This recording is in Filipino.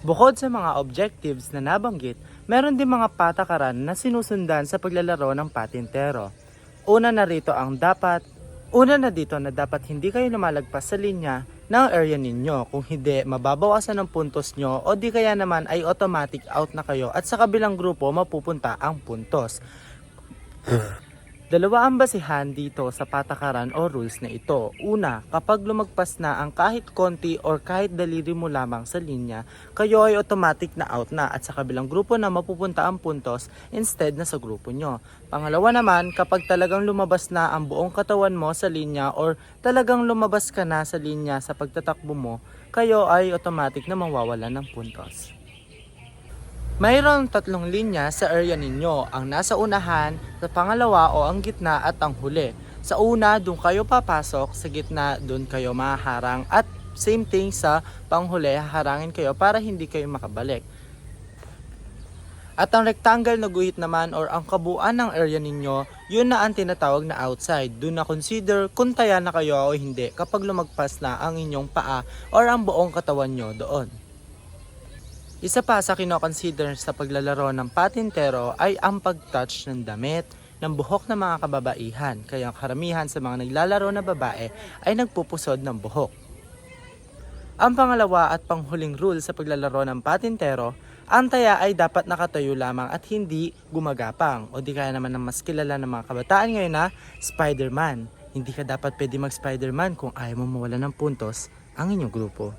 Bukod sa mga objectives na nabanggit, meron din mga patakaran na sinusundan sa paglalaro ng patintero. Una na dito na dapat hindi kayo lumalagpas sa linya ng area ninyo. Kung hindi, mababawasan ng puntos nyo o di kaya naman ay automatic out na kayo at sa kabilang grupo mapupunta ang puntos. Dalawa ang basihan dito sa patakaran o rules na ito. Una, kapag lumagpas na ang kahit konti or kahit daliri mo lamang sa linya, kayo ay automatic na out na at sa kabilang grupo na mapupunta ang puntos instead na sa grupo nyo. Pangalawa naman, kapag talagang lumabas na ang buong katawan mo sa linya or talagang lumabas ka na sa linya sa pagtatakbo mo, kayo ay automatic na mawawalan ng puntos. Mayroong 3 linya sa area ninyo, ang nasa unahan, sa pangalawa o ang gitna at ang huli. Sa una, doon kayo papasok, sa gitna, doon kayo maharang at same thing sa panghuli, haharangin kayo para hindi kayo makabalik. At ang rectangle na guhit naman or ang kabuuan ng area ninyo, yun na ang tinatawag na outside. Doon na consider kung taya na kayo o hindi kapag lumagpas na ang inyong paa or ang buong katawan nyo doon. Isa pa sa kinoconsider sa paglalaro ng patintero ay ang pag-touch ng damit, ng buhok ng mga kababaihan, kaya karamihan sa mga naglalaro na babae ay nagpupusod ng buhok. Ang pangalawa at panghuling rule sa paglalaro ng patintero, ang taya ay dapat nakatayo lamang at hindi gumagapang o di kaya naman ng mas kilala ng mga kabataan ngayon na Spider-Man. Hindi ka dapat pwede mag-Spider-Man kung ayaw mo mawala ng puntos ang inyong grupo.